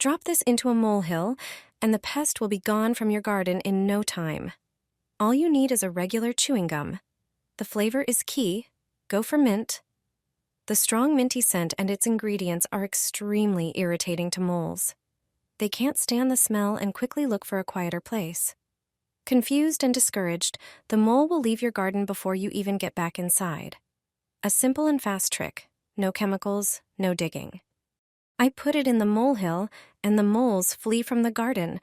Drop this into a molehill, and the pest will be gone from your garden in no time. All you need is a regular chewing gum. The flavor is key. Go for mint. The strong minty scent and its ingredients are extremely irritating to moles. They can't stand the smell and quickly look for a quieter place. Confused and discouraged, the mole will leave your garden before you even get back inside. A simple and fast trick. No chemicals, no digging. I put it in the molehill, and the moles flee from the garden.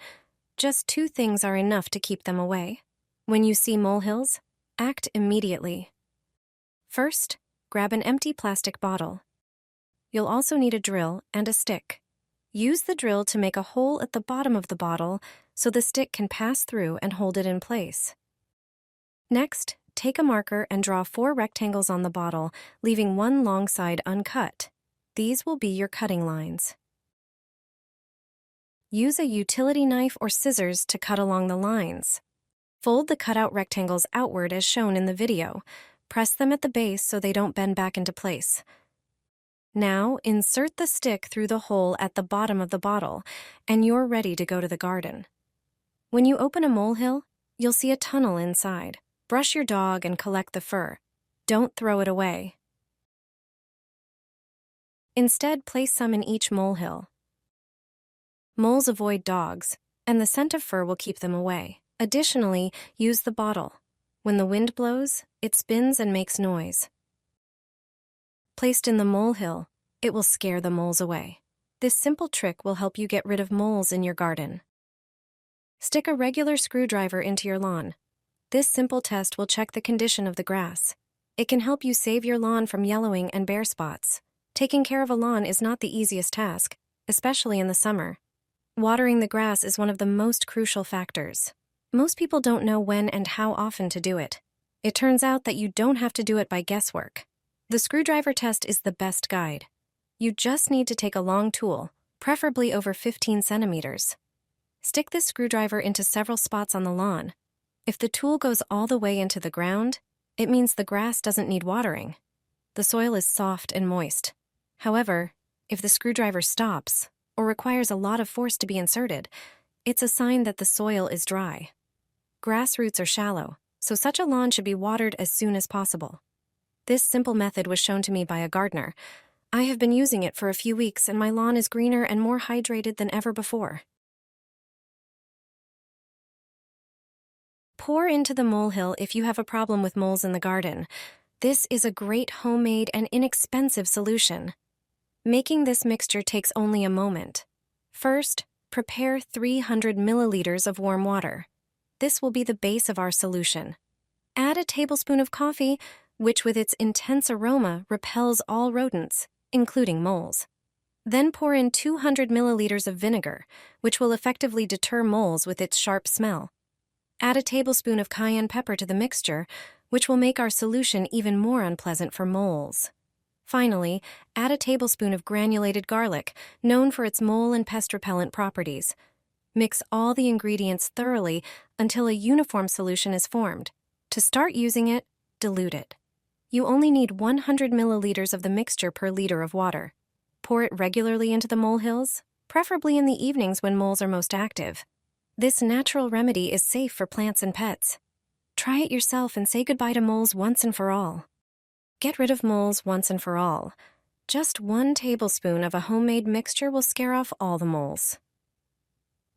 Just 2 things are enough to keep them away. When you see molehills, act immediately. First, grab an empty plastic bottle. You'll also need a drill and a stick. Use the drill to make a hole at the bottom of the bottle so the stick can pass through and hold it in place. Next, take a marker and draw 4 rectangles on the bottle, leaving one long side uncut. These will be your cutting lines. Use a utility knife or scissors to cut along the lines. Fold the cutout rectangles outward as shown in the video. Press them at the base so they don't bend back into place. Now, insert the stick through the hole at the bottom of the bottle, and you're ready to go to the garden. When you open a molehill, you'll see a tunnel inside. Brush your dog and collect the fur. Don't throw it away. Instead, place some in each molehill. Moles avoid dogs, and the scent of fur will keep them away. Additionally, use the bottle. When the wind blows, it spins and makes noise. Placed in the molehill, it will scare the moles away. This simple trick will help you get rid of moles in your garden. Stick a regular screwdriver into your lawn. This simple test will check the condition of the grass. It can help you save your lawn from yellowing and bare spots. Taking care of a lawn is not the easiest task, especially in the summer. Watering the grass is one of the most crucial factors. Most people don't know when and how often to do it. It turns out that you don't have to do it by guesswork. The screwdriver test is the best guide. You just need to take a long tool, preferably over 15 centimeters. Stick this screwdriver into several spots on the lawn. If the tool goes all the way into the ground, it means the grass doesn't need watering. The soil is soft and moist. However, if the screwdriver stops or requires a lot of force to be inserted, it's a sign that the soil is dry. Grass roots are shallow, so such a lawn should be watered as soon as possible. This simple method was shown to me by a gardener. I have been using it for a few weeks, and my lawn is greener and more hydrated than ever before. Pour into the molehill if you have a problem with moles in the garden. This is a great homemade and inexpensive solution. Making this mixture takes only a moment. First, prepare 300 milliliters of warm water. This will be the base of our solution. Add a tablespoon of coffee, which with its intense aroma repels all rodents, including moles. Then pour in 200 milliliters of vinegar, which will effectively deter moles with its sharp smell. Add a tablespoon of cayenne pepper to the mixture, which will make our solution even more unpleasant for moles. Finally, add a tablespoon of granulated garlic, known for its mole and pest repellent properties. Mix all the ingredients thoroughly until a uniform solution is formed. To start using it, dilute it. You only need 100 milliliters of the mixture per liter of water. Pour it regularly into the molehills, preferably in the evenings when moles are most active. This natural remedy is safe for plants and pets. Try it yourself and say goodbye to moles once and for all. Get rid of moles once and for all. Just 1 tablespoon of a homemade mixture will scare off all the moles.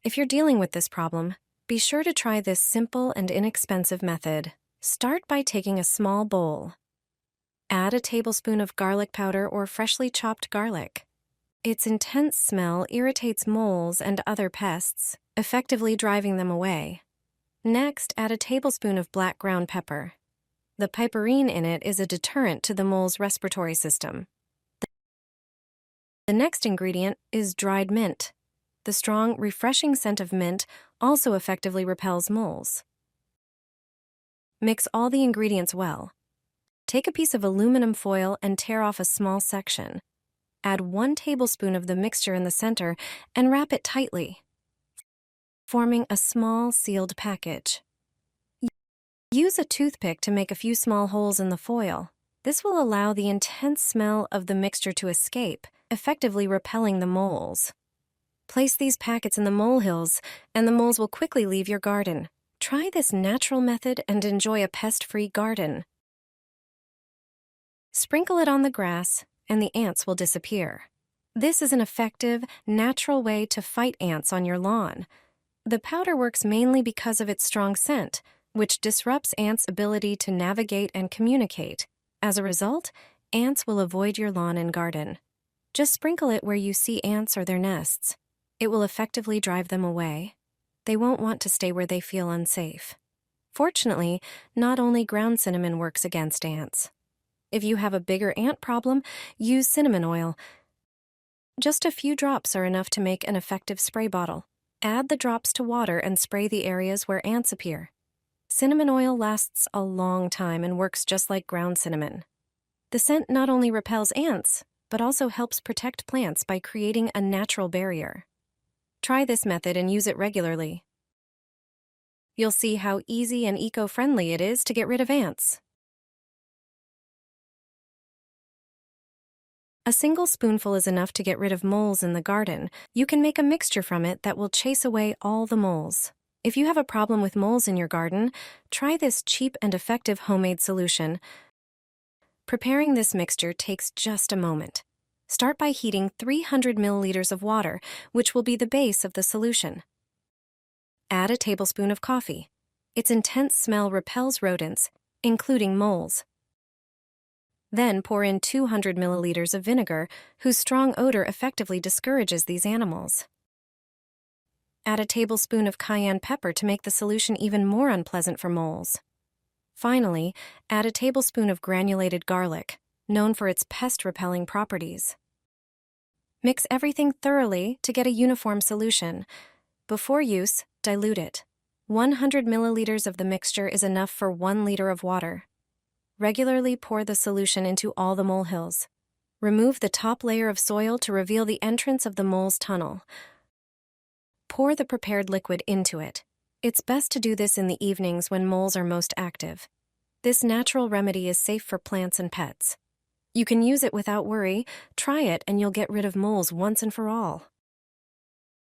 If you're dealing with this problem, be sure to try this simple and inexpensive method. Start by taking a small bowl. Add a tablespoon of garlic powder or freshly chopped garlic. Its intense smell irritates moles and other pests, effectively driving them away. Next, add a tablespoon of black ground pepper. The piperine in it is a deterrent to the mole's respiratory system. The next ingredient is dried mint. The strong, refreshing scent of mint also effectively repels moles. Mix all the ingredients well. Take a piece of aluminum foil and tear off a small section. Add 1 tablespoon of the mixture in the center and wrap it tightly, forming a small sealed package. Use a toothpick to make a few small holes in the foil. This will allow the intense smell of the mixture to escape, effectively repelling the moles. Place these packets in the molehills, and the moles will quickly leave your garden. Try this natural method and enjoy a pest-free garden. Sprinkle it on the grass, and the ants will disappear. This is an effective, natural way to fight ants on your lawn. The powder works mainly because of its strong scent, which disrupts ants' ability to navigate and communicate. As a result, ants will avoid your lawn and garden. Just sprinkle it where you see ants or their nests. It will effectively drive them away. They won't want to stay where they feel unsafe. Fortunately, not only ground cinnamon works against ants. If you have a bigger ant problem, use cinnamon oil. Just a few drops are enough to make an effective spray bottle. Add the drops to water and spray the areas where ants appear. Cinnamon oil lasts a long time and works just like ground cinnamon. The scent not only repels ants, but also helps protect plants by creating a natural barrier. Try this method and use it regularly. You'll see how easy and eco-friendly it is to get rid of ants. A single spoonful is enough to get rid of moles in the garden. You can make a mixture from it that will chase away all the moles. If you have a problem with moles in your garden, try this cheap and effective homemade solution. Preparing this mixture takes just a moment. Start by heating 300 milliliters of water, which will be the base of the solution. Add a tablespoon of coffee. Its intense smell repels rodents, including moles. Then pour in 200 milliliters of vinegar, whose strong odor effectively discourages these animals. Add a tablespoon of cayenne pepper to make the solution even more unpleasant for moles. Finally, add a tablespoon of granulated garlic, known for its pest-repelling properties. Mix everything thoroughly to get a uniform solution. Before use, dilute it. 100 milliliters of the mixture is enough for 1 liter of water. Regularly pour the solution into all the molehills. Remove the top layer of soil to reveal the entrance of the mole's tunnel. Pour the prepared liquid into it. It's best to do this in the evenings when moles are most active. This natural remedy is safe for plants and pets. You can use it without worry. Try it and you'll get rid of moles once and for all.